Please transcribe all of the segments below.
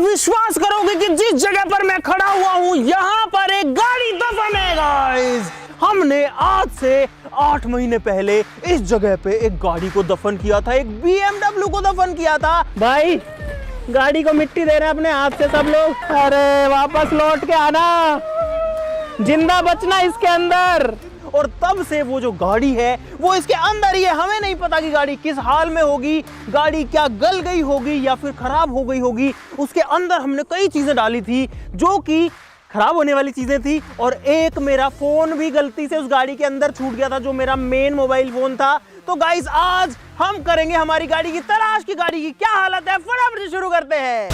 विश्वास करोगे कि जिस जगह पर मैं खड़ा हुआ हूं यहां पर एक गाड़ी दफन है गाइस। हमने आज से 8 महीने पहले इस जगह पे एक गाड़ी को दफन किया था, एक BMW को दफन किया था। भाई गाड़ी को मिट्टी दे रहे हैं अपने हाथ से सब लोग। अरे वापस लौट के आना, जिंदा बचना इसके अंदर। और तब से वो जो गाड़ी है वो इसके अंदर ही है। हमें नहीं पता कि गाड़ी किस हाल में होगी, गाड़ी क्या गल गई होगी या फिर खराब हो गई होगी। उसके अंदर हमने कई चीजें डाली थी जो कि खराब होने वाली चीजें थी, और एक मेरा फोन भी गलती से उस गाड़ी के अंदर छूट गया था, जो मेरा मेन मोबाइल फोन था। तो गाइस आज हम करेंगे हमारी गाड़ी की तलाश की गाड़ी की क्या हालत है। फटाफट से शुरू करते हैं।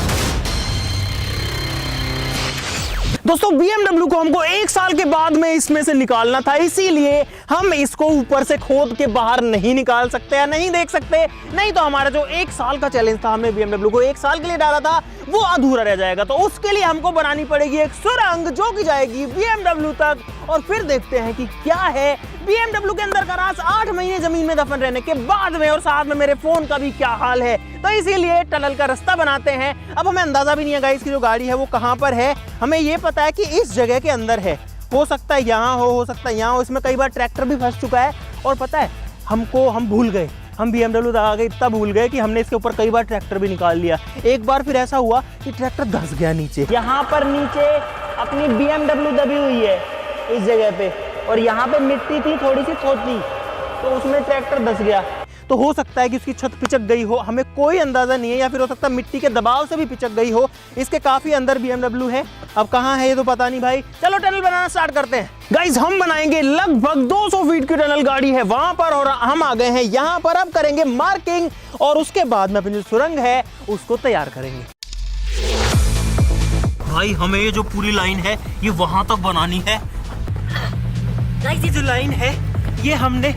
दोस्तों BMW को हमको 1 साल के बाद में इसमें से निकालना था, इसीलिए हम इसको ऊपर से खोद के बाहर नहीं निकाल सकते या नहीं देख सकते, नहीं तो हमारा जो 1 साल का चैलेंज था, हमने BMW को 1 साल के लिए डाला था, वो अधूरा रह जाएगा। तो उसके लिए हमको बनानी पड़ेगी एक सुरंग जो कि जाएगी BMW तक, और फिर देखते हैं कि क्या है BMW के अंदर का राज 8 महीने जमीन में दफन रहने के बाद में, और साथ में मेरे फोन का भी क्या हाल है। तो इसीलिए टनल का रास्ता बनाते हैं। अब हमें अंदाजा भी नहीं है गाइस कि जो गाड़ी है वो कहाँ पर है। हमें ये पता है कि इस जगह के अंदर है, हो सकता है यहाँ हो सकता है यहाँ हो। इसमें कई बार ट्रैक्टर भी फंस चुका है, और पता है हम भूल गए, हम BMW दबा के इतना भूल गए कि हमने इसके ऊपर कई बार ट्रैक्टर भी निकाल लिया। एक बार फिर ऐसा हुआ कि ट्रैक्टर धंस गया नीचे। यहाँ पर नीचे अपनी BMW दबी हुई है इस जगह पे, और यहाँ पे मिट्टी थी थोड़ी सी खोदती, तो उसमें ट्रैक्टर धंस गया। तो हो सकता है कि उसकी छत पिचक गई हो, हमें कोई अंदाजा नहीं है, या फिर हो सकता है मिट्टी के दबाव से भी पिचक गई हो। इसके काफी अंदर BMW है, अब कहाँ है ये तो पता नहीं भाई। चलो टनल बनाना स्टार्ट करते हैं गाइस। हम बनाएंगे लगभग 200 फीट की टनल, गाड़ी है वहां पर और हम आ गए हैं यहाँ पर। अब करेंगे मार्किंग और उसके बाद में अपनी जो सुरंग है उसको तैयार करेंगे। भाई हमें ये जो पूरी लाइन है ये वहां तक बनानी है गाइस। ये जो लाइन है ये हमने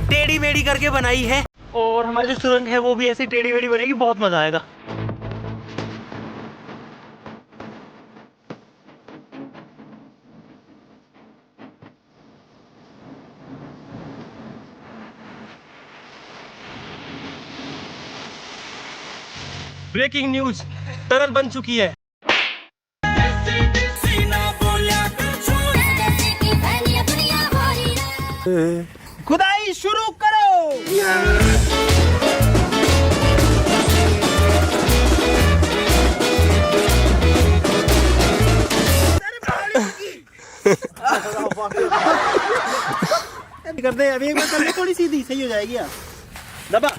टेढ़ी मेढ़ी करके बनाई है, और हमारी जो सुरंग है वो भी ऐसे टेढ़ी मेढ़ी बनेगी, बहुत मजा आएगा। ब्रेकिंग न्यूज, टनल बन चुकी है। खुदाई शुरू करो। करते हैं अभी, एक बार कर ले, थोड़ी सीधी सही हो जाएगी यार। दबा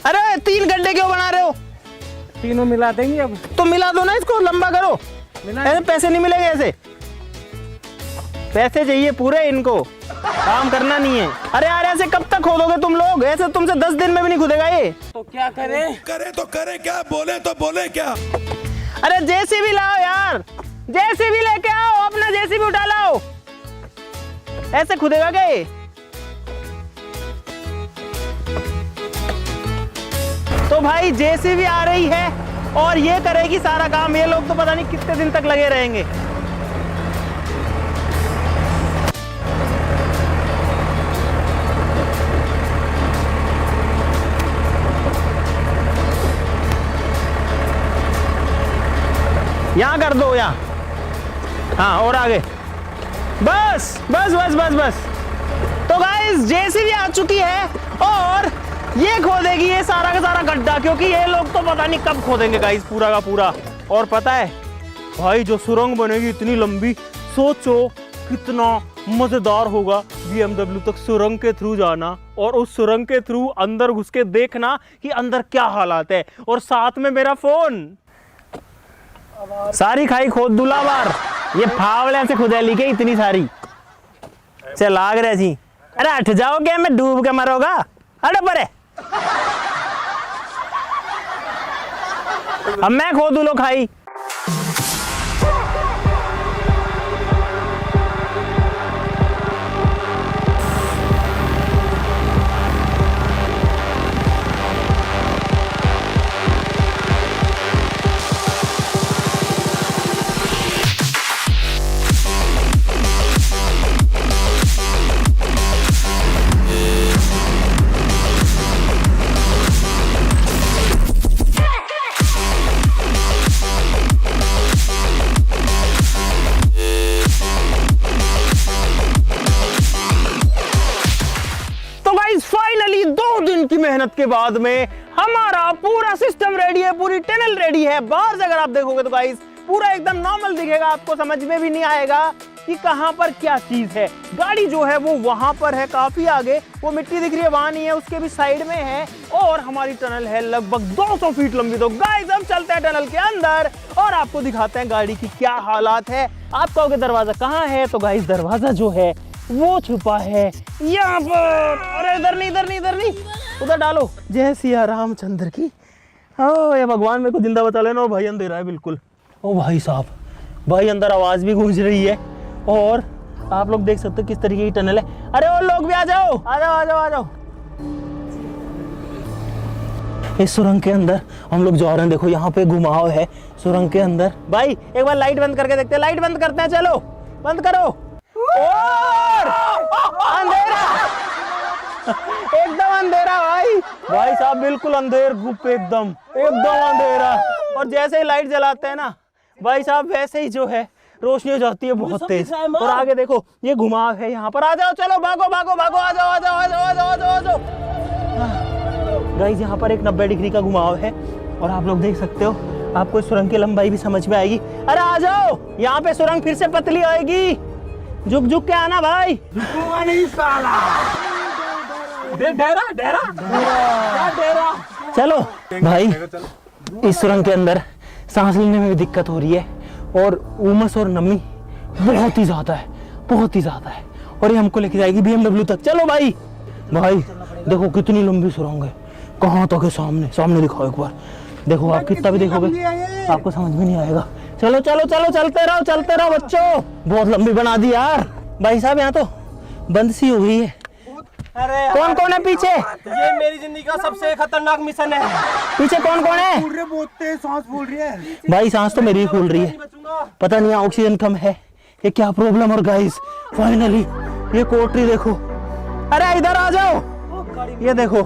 अरे 3 गड्ढे क्यों बना रहे हो? तीनों मिला देंगे अब। तो मिला दो ना, इसको लंबा करो। ऐसे पैसे नहीं मिलेंगे, ऐसे पैसे चाहिए पूरे, इनको काम करना नहीं है। अरे यार ऐसे कब तक खोदोगे तुम लोग? ऐसे तुमसे 10 दिन में भी नहीं खुदेगा ये। तो क्या करें? करें तो करें क्या, बोले तो बोले क्या। अरे JCB लाओ यार, JCB लेके आओ, अपना JCB उठा लाओ। ऐसे खुदेगा क्या ये? तो भाई JCB आ रही है और ये करेगी सारा काम। ये लोग तो पता नहीं कितने दिन तक लगे रहेंगे। यहाँ कर दो, यहाँ, हाँ, और आगे, बस बस बस बस बस। तो गाइस JCB आ चुकी है और ये खोदेगी ये सारा का सारा गड्ढा, क्योंकि ये लोग तो पता नहीं कब खोदेंगे गाइस पूरा का पूरा। और पता है भाई जो सुरंग बनेगी इतनी लंबी, सोचो कितना मजेदार होगा BMW तक सुरंग के थ्रू जाना, और उस सुरंग के थ्रू अंदर घुस के देखना कि अंदर क्या हालात है, और साथ में मेरा फोन। सारी खाई खोद दूला बार, ये फावले से खुदेली के इतनी सारी से लाग रहे जी। अरे हट जाओ, क्या मैं डूब के मरोगा? अरे परे अब मैं खोदू लो खाई। मेहनत के बाद में हमारा पूरा सिस्टम रेडी है, पूरी टनल रेडी है। बाहर से अगर आप देखोगे तो गाइस पूरा एकदम नॉर्मल दिखेगा, आपको समझ में भी नहीं आएगा कि कहां पर क्या चीज है। गाड़ी जो है वो वहां पर है, काफी आगे, वो मिट्टी दिख रही है वहां नहीं है, उसके भी साइड में है। और हमारी टनल है लगभग 200 फीट लंबी। तो गाइस हम चलते हैं टनल के अंदर और आपको दिखाते हैं गाड़ी की क्या हालात है। आप कहोगे दरवाजा कहाँ है, तो गाइस दरवाजा जो है वो छुपा है यहाँ पर। अरे इधर नहीं, इधर नहीं, इधर नहीं, उधर डालो। जय सिया रामचंद्र की। ओ ये भगवान मेरे को जिंदा बचा लेना। और भाई अंधेरा है बिल्कुल। ओ भाई साहब, भाई अंदर आवाज भी गूंज रही है और आप लोग देख सकते हो किस तरीके की टनल है। अरे और लोग भी आ जाओ, आ जाओ, आ जाओ, आ जाओ। इस सुरंग के अंदर हम लोग जा रहे हैं। देखो यहाँ पे घुमाव है सुरंग के अंदर। भाई एक बार लाइट बंद करके देखते हैं। लाइट बंद करते हैं, चलो बंद करो। और अंधेरा, एकदम अंधेरा भाई। भाई साहब बिल्कुल अंधेर गुप, एकदम एकदम अंधेरा। और जैसे ही लाइट जलाते हैं ना भाई साहब, वैसे ही जो है रोशनी हो जाती है बहुत तेज। और आगे देखो ये घुमाव है यहाँ पर। आ जाओ, चलो भागो भागो भागो, आ जाओ, आ जाओ, आ जाओ, आ जाओ, आ जाओ, आ जाओ। गाइस यहाँ पर एक 90 डिग्री का घुमाव है और आप लोग देख सकते हो, आपको इस सुरंग की लंबाई भी समझ में आएगी। अरे आ जाओ, यहाँ पे सुरंग फिर से पतली आएगी। झुक झुक के आना भाई। नहीं साला। डेरा डेरा डेरा। चलो भाई, इस सुरंग के अंदर सांस लेने में भी दिक्कत हो रही है और उमस और नमी बहुत ही ज्यादा है, बहुत ही ज्यादा है। और ये हमको लेके जाएगी BMW तक। चलो भाई। भाई देखो कितनी लंबी सुरंग है, कहाँ तक है। सामने सामने दिखाओ एक बार। देखो आप कितना भी देखोगे आपको समझ में नहीं आएगा। चलो चलो चलो, चलते रहो बच्चों। बहुत लंबी बना दी यार। भाई साहब यहाँ तो बंद सी हो गई है। अरे कौन कौन है पीछे? ये मेरी जिंदगी का सबसे खतरनाक मिशन है। पीछे कौन कौन है? बहुत तेज सांस फूल रही है भाई। सांस तो मेरी ही फूल रही है, पता नहीं ऑक्सीजन कम है, ये क्या प्रॉब्लम। और गाइस फाइनली ये कोटरी देखो। अरे इधर आ जाओ, ये देखो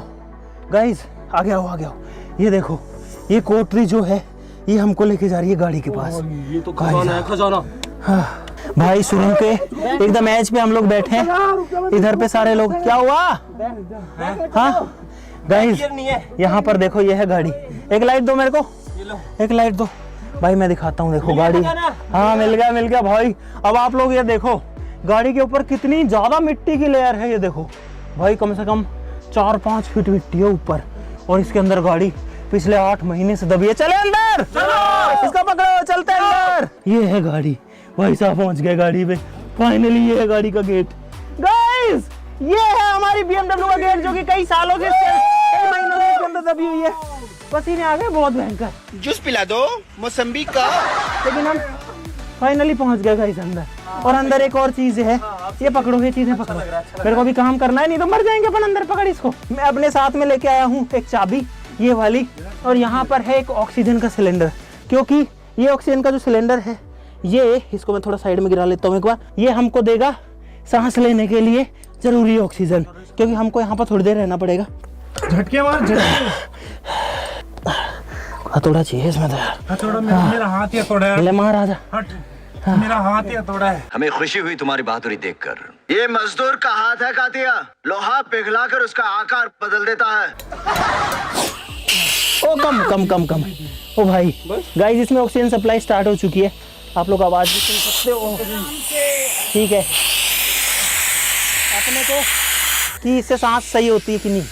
गाइस, आगे आओ, आगे आओ। ये देखो ये कोटरी जो है ये हमको लेके जा रही है गाड़ी के पास। ये तो खजाना है, खजाना। हाँ भाई, सुरंग के एकदम एज पे हम लोग बैठे हैं। इधर पे सारे लोग। क्या हुआ? हाँ गाइस यहाँ पर देखो, ये है गाड़ी। एक लाइट दो मेरे को, एक लाइट दो भाई, मैं दिखाता हूँ। देखो गाड़ी, हाँ मिल गया भाई। अब आप लोग ये देखो गाड़ी के ऊपर कितनी ज्यादा मिट्टी की लेयर है। ये देखो भाई, कम से कम 4-5 फीट मिट्टी है ऊपर। और इसके अंदर गाड़ी पिछले 8 महीने से दबी है। चले अंदर, इसको पकड़ो, चलते हैं अंदर। ये है गाड़ी। भाई साहब पहुंच गए गाड़ी पे फाइनली। ये है गाड़ी का गेट। गाइस ये है हमारी BMW का गेट, जो कि कई सालों से, कई महीनों से इसके अंदर दबी हुई है। पसीने आ गए बहुत भयंकर। जूस पिला दो मौसम्बी का। लेकिन हम फाइनली पहुंच गए गाइस अंदर। और अंदर एक और चीज है, ये पकड़ो, ये चीजें पकड़ो। मेरे को भी काम करना है, नहीं तो मर जाएंगे अपन। अंदर पकड़ इसको। मैं अपने साथ में लेके आया हूँ एक चाबी, ये वाली। और यहाँ पर है एक ऑक्सीजन का सिलेंडर, क्योंकि ये ऑक्सीजन का जो सिलेंडर है, ये इसको मैं थोड़ा साइड में गिरा लेता हूँ एक बार। ये हमको देगा सांस लेने के लिए जरूरी ऑक्सीजन, क्योंकि हमको यहाँ पर थोड़ी देर रहना पड़ेगा। झटके मार, झटके। थोड़ा चाहिए इसमें तो यार। थोड़ा मेरा हाथ ही थोड़ा है। ले महाराजा, हट, मेरा हाथ ही थोड़ा है। हमें खुशी हुई तुम्हारी बहादुरी देखकर। ये मजदूर का हाथ है कातिया, लोहा पिघलाकर उसका आकार बदल देता है। ओ कम कम कम कम। ओ भाई गाइस, इसमें ऑक्सीजन सप्लाई स्टार्ट हो चुकी है। आप लोग आवाज भी सुन सकते हो, ठीक है। अपने को कि इससे सांस सही होती है कि नहीं।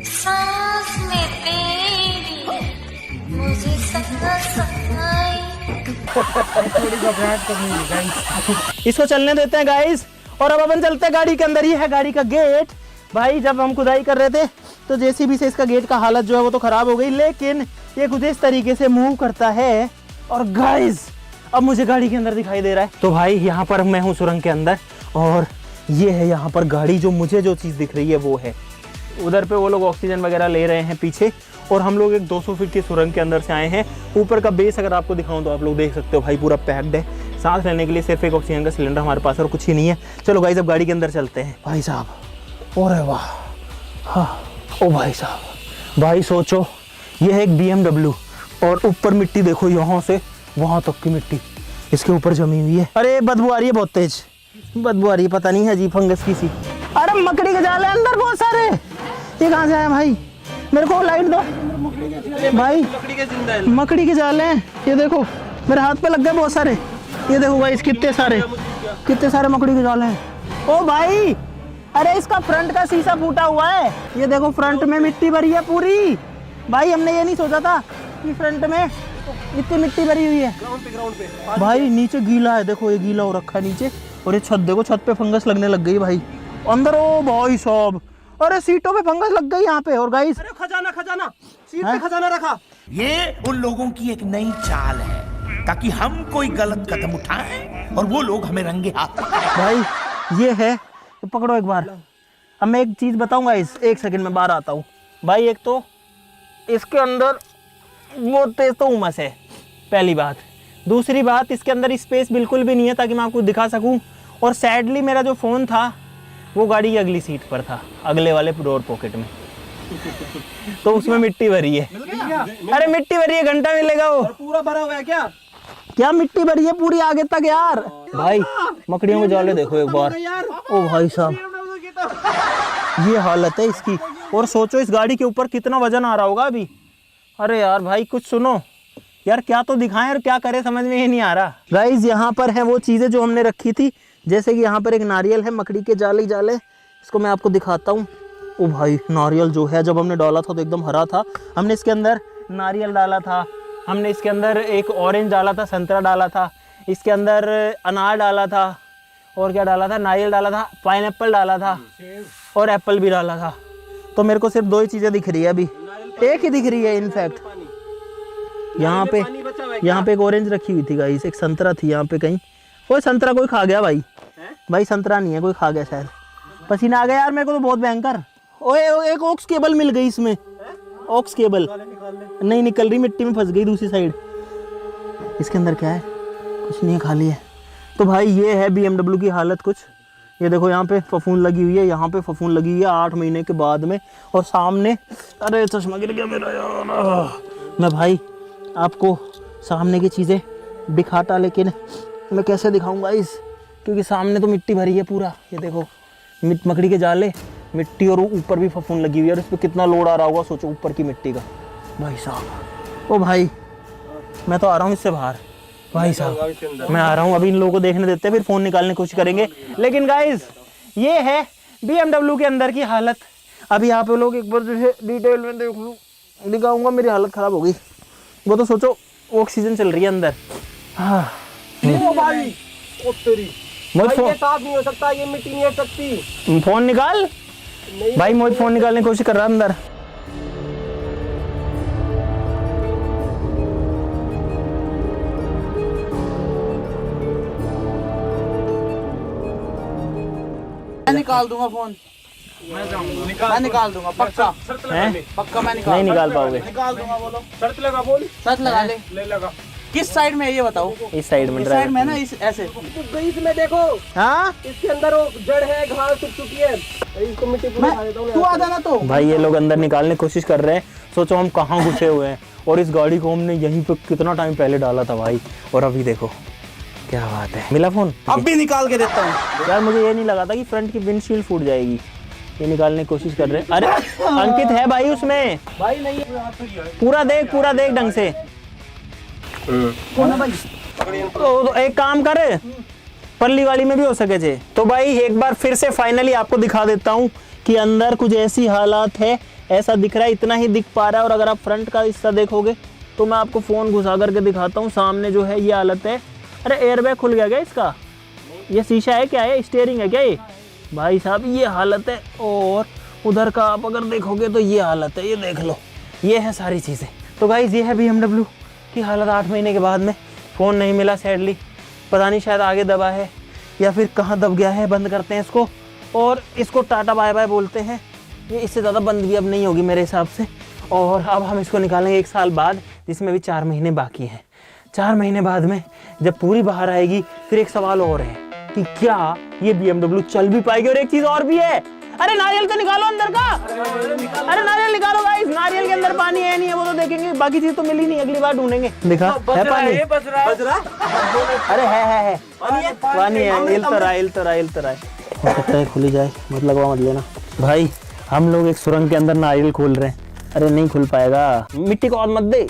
सांस में तेरी मुझे इसको चलने देते हैं गाइस। और अब अपन चलते हैं गाड़ी के अंदर। ही है गाड़ी का गेट। भाई जब हम खुदाई कर रहे थे तो जेसीबी से इसका गेट का हालत जो है वो तो खराब हो गई, लेकिन ये कुछ इस तरीके से मूव करता है। और गाइस अब मुझे गाड़ी के अंदर दिखाई दे रहा है। तो भाई यहाँ पर मैं हूँ सुरंग के अंदर, और ये है यहाँ पर गाड़ी। जो मुझे जो चीज़ दिख रही है वो है उधर पे, वो लोग ऑक्सीजन वगैरह ले रहे हैं पीछे। और हम लोग एक 200 फीट की सुरंग के अंदर से आए हैं। ऊपर का बेस अगर आपको दिखाऊं तो आप लोग देख सकते हो भाई, पूरा पैक्ड है। सांस लेने के लिए सिर्फ एक ऑक्सीजन का सिलेंडर हमारे पास और कुछ ही नहीं है। चलो गाइस अब गाड़ी के अंदर चलते हैं। भाई साहब, और वाह, हाँ ओ भाई साहब, भाई सोचो ये है एक BMW और ऊपर मिट्टी देखो, यहाँ से वहाँ तक की मिट्टी इसके ऊपर जमी हुई है। अरे बदबू आ रही है, बहुत तेज बदबू आ रही है, पता नहीं है जी फंगस की सी। अरे मकड़ी के जाल है अंदर बहुत सारे। ये कहाँ से आया भाई? मेरे को लाइट दो भाई। लकड़ी के जिंदा है। मकड़ी के जाले हैं, ये देखो मेरे हाथ पे लग गए बहुत सारे। ये देखो भाई कितने सारे मकड़ी के जाले हैं। ओ भाई, अरे इसका फ्रंट का शीशा फूटा हुआ है। ये देखो फ्रंट में मिट्टी भरी है पूरी। भाई हमने ये नहीं सोचा था कि फ्रंट में इतनी मिट्टी भरी हुई है। ग्राउंड पे भाई नीचे गीला है, देखो ये गीला हो रखा है नीचे। और ये छत देखो, छत पे फंगस लगने लग गई भाई अंदर। ओ भाई साहब, अरे सीटों पे फंगस लग गई यहाँ पे। और गाइस अरे खजाना सीट पे खजाना रखा। ये उन लोगों की एक नई चाल है ताकि हम कोई गलत कदम उठाएं और वो लोग हमें रंगे हाथ भाई ये है, तो पकड़ो एक बार। अब मैं एक चीज बताऊंगा, इस एक सेकंड में बाहर आता हूँ भाई। एक तो इसके अंदर वो तेज तो उमस है, पहली बात। दूसरी बात, इसके अंदर स्पेस बिल्कुल भी नहीं है ताकि मैं आपको दिखा सकूं। और सैडली मेरा जो फ़ोन था वो गाड़ी की अगली सीट पर था, अगले वाले डोर पॉकेट में। तो उसमें मिट्टी भरी है। अरे मिट्टी भरी है, घंटा मिलेगा वो। पूरा भरा हुआ है क्या? क्या मिट्टी भरी है पूरी आगे तक यार। भाई मकड़ियों को जाले देखो एक बार। ओ भाई साहब, ये हालत है इसकी। और सोचो इस गाड़ी के ऊपर कितना वजन आ रहा होगा अभी। अरे यार भाई कुछ सुनो यार, क्या तो दिखाएं और क्या करें समझ में ही नहीं आ रहा। गाइस यहाँ पर है वो चीज़ें जो हमने रखी थी, जैसे कि यहाँ पर एक नारियल है, मकड़ी के जाले जाले। इसको मैं आपको दिखाता हूँ। ओ भाई, नारियल जो है जब हमने डाला था तो एकदम हरा था। हमने इसके अंदर नारियल डाला था, हमने इसके अंदर एक ऑरेंज डाला था, संतरा डाला था, इसके अंदर अनार डाला था, और क्या डाला था, नारियल डाला था, पाइनएप्पल डाला था और एप्पल भी डाला था। तो मेरे को सिर्फ 2 ही चीज़ें दिख रही है अभी, एक ही दिख रही है इनफैक्ट। यहाँ पे एक ऑरेंज रखी हुई थी गाइस, एक संतरा थी यहाँ पे कहीं। वो संतरा कोई खा गया भाई। भाई संतरा नहीं है, कोई खा गया शायद। पसीना आ गया यार मेरे को तो बहुत भयंकर। ओए एक ऑक्स केबल मिल गई इसमें, ऑक्स केबल नहीं निकल रही, मिट्टी में फंस गई दूसरी साइड। इसके अंदर क्या है? कुछ नहीं है, खाली है। तो भाई ये है BMW की हालत कुछ। ये देखो यहाँ पे फफूंद लगी हुई है, यहाँ पे फफूंद लगी हुई है 8 महीने के बाद में। और सामने, अरे चश्मा गिर गया मेरा यार। मैं भाई आपको सामने की चीज़ें दिखाता, लेकिन मैं कैसे दिखाऊंगा क्योंकि सामने तो मिट्टी भरी है पूरा। ये देखो मकड़ी के जाले, मिट्टी, और ऊपर भी फफूंद लगी हुई है। और इस पर कितना लोड आ रहा होगा सोचो, ऊपर की मिट्टी का। भाई साहब, ओ भाई मैं तो आ रहा हूँ इससे बाहर। भाई साहब मैं आ रहा हूँ, अभी इन लोगों को देखने देते हैं, फिर फ़ोन निकालने की कोशिश करेंगे। लेकिन गाइज ये है BMW के अंदर की हालत। अभी आप लोग एक बार जो है डिटेल में देख लो, दिखाऊंगा। मेरी हालत ख़राब हो गई। वो तो सोचो ऑक्सीजन चल रही है अंदर। हाँ भाई ओ तेरी, मोहित ये साफ नहीं हो सकता, ये मिट्टी नहीं हट सकती। फ़ोन निकाल भाई। मोहित फ़ोन निकालने की कोशिश कर रहा है अंदर। मैं निकाल दूंगा फोन, मैं निकाल दूंगा पक्का। पक्का मैं नहीं निकाल पाओगे। निकाल दूंगा। बोलो शर्त लगा, बोल। शर्त लगा ले। ले लगा। किस साइड में है ये बताओ? इस साइड में, इस साइड में ना, इस ऐसे। इसमें देखो, हाँ इसके अंदर वो जड़ है, घास सूख चुकी है। इसको मिट्टी पूरा खा देता हूँ। तू आ जाना तो। भाई ये लोग अंदर निकालने की कोशिश कर रहे हैं। सोचो हम कहाँ घुसे हुए हैं, और इस गाड़ी को हमने यहीं पे कितना टाइम पहले डाला था भाई। और अभी देखो क्या बात है। मिला फोन? अब भी निकाल के देता हूँ यार मुझे ये नहीं लगा था कि फ्रंट की विंडशील्ड फूट जाएगी। ये निकालने की कोशिश कर रहे हैं। अरे अंकित है भाई उसमें, भाई नहीं, पूरा देख ढंग से। तो एक काम कर, पल्ली वाली में भी हो सके थे। तो भाई एक बार फिर से फाइनली आपको दिखा देता हूँ कि अंदर कुछ ऐसी हालात है। ऐसा दिख रहा है, इतना ही दिख पा रहा है। और अगर आप फ्रंट का हिस्सा देखोगे तो मैं आपको फ़ोन घुसा करके दिखाता हूँ। सामने जो है ये हालत है। अरे एयरबैग खुल गया क्या इसका? ये शीशा है क्या? है स्टीयरिंग है क्या ये? भाई साहब ये हालत है। और उधर का आप अगर देखोगे तो ये हालत है, ये देख लो। ये है सारी चीज़ें। तो गाइस ये है BMW की हालत 8 महीने के बाद में। फ़ोन नहीं मिला सैडली, पता नहीं शायद आगे दबा है या फिर कहाँ दब गया है। बंद करते हैं इसको और इसको टाटा बाय बाय बोलते हैं। ये इससे ज़्यादा बंद भी अब नहीं होगी मेरे हिसाब से। और अब हम इसको निकालेंगे 1 साल बाद, जिसमें भी 4 महीने बाकी हैं। 4 महीने बाद में जब पूरी बाहर आएगी, फिर एक सवाल और है कि क्या ये BMW चल भी पाएगी। और एक चीज़ और भी है, अरे नारियल तो निकालो अंदर का। अरे नारियल निकालो गाइस, नारियल के अंदर पानी है नहीं है वो तो देखेंगे, बाकी चीज तो मिली नहीं, अगली बार ढूंढेंगे। दिखा है पानी? बच रहा है। अरे है पानी है। इल तो रहा है। हो सकता है खुली जाए, मत लगवा मत लेना भाई। हम लोग एक सुरंग के अंदर नारियल खोल रहे हैं। अरे नहीं खुल पाएगा, मिट्टी को और मत दे।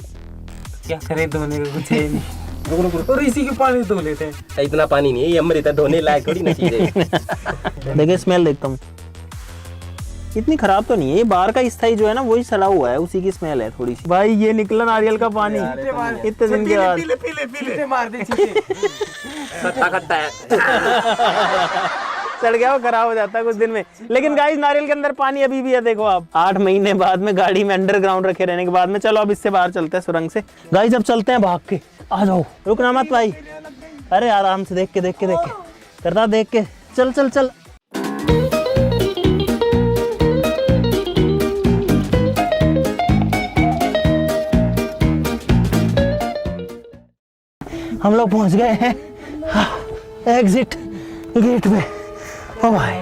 क्या करे धोने का कुछ है नहीं। और इसी के पानी धो लेते हैं। इतना पानी नहीं है, ये अमृत है, धोने लायक थोड़ी ना चीज है। देखिए स्मेल देखता हूँ, इतनी खराब तो नहीं है। ये बाहर का स्थाई जो है ना वही सड़ा हुआ है, उसी की स्मेल है थोड़ी सी। भाई ये निकला नारियल का पानी इतने दिन के बाद। पीले मार दे खट्टा खट्टा है। सड़ गया वो, खराब हो जाता है कुछ दिन में। लेकिन गाइस नारियल के अंदर पानी अभी भी है, देखो आप। 8 महीने बाद में गाड़ी में अंडरग्राउंड रखे रहने के बाद में। चलो अब इससे बाहर चलते हैं सुरंग से। गाइस अब चलते हैं भाग के। आ जाओ, रुकना मत भाई। अरे आराम से, देख के करता, देख के चल चल चल। हम लोग पहुंच गए हैं एग्जिट गेट पे। ओ भाई,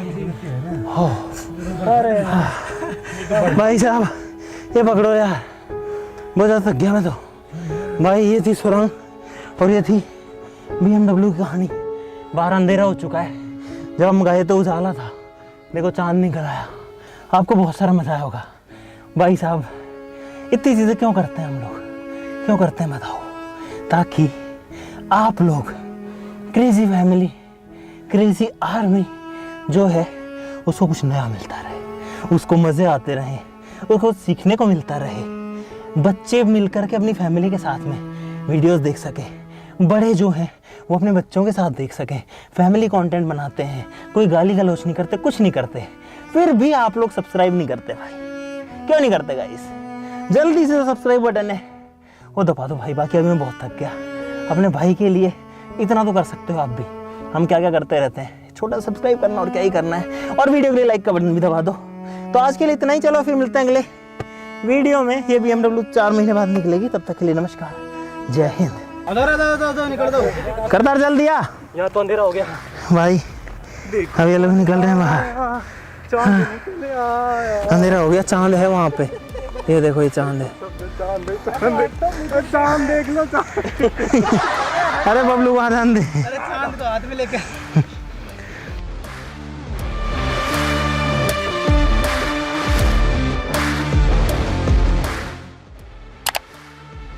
हो भाई साहब ये पकड़ो यार, बहुत ज़्यादा थक गया मैं तो। भाई ये थी सुरंग और ये थी BMW की कहानी। बाहर अंधेरा हो चुका है, जब हम गए तो उजाला था। देखो चांद निकल आया, आपको बहुत सारा मजा आया होगा। भाई साहब इतनी चीज़ें क्यों करते हैं हम लोग, क्यों करते हैं बताओ? ताकि आप लोग क्रेजी फैमिली, क्रेजी आर्मी जो है उसको कुछ नया मिलता रहे, उसको मज़े आते रहें, उसको सीखने को मिलता रहे। बच्चे मिलकर के अपनी फैमिली के साथ में वीडियोस देख सकें, बड़े जो हैं वो अपने बच्चों के साथ देख सकें। फैमिली कंटेंट बनाते हैं, कोई गाली गलौच नहीं करते, कुछ नहीं करते, फिर भी आप लोग सब्सक्राइब नहीं करते। भाई क्यों नहीं करते गाइस? जल्दी से सब्सक्राइब बटन है वो दबा दो भाई। बाकी अभी मैं बहुत थक गया। अपने भाई के लिए इतना तो कर सकते हो आप भी। हम क्या क्या करते रहते हैं, छोटा सब्सक्राइब करना और क्या ही करना है, और वीडियो के लिए लाइक का बटन भी दबा दो। तो आज के लिए इतना ही, चलो फिर मिलते हैं अगले वीडियो में। ये BMW 4 महीने बाद निकलेगी, तब तक के लिए नमस्कार, जय हिंद। निकल दो करतार जल दिया, यहाँ तो अंधेरा हो गया भाई अब ये लोग निकल रहे हैं बाहर। अंधेरा हो गया, चांद है वहाँ पे, ये देखो ये चांद है। चांद देख लो। अरे बबलू वहाँ चांद है। चांद को हाथ में लेकर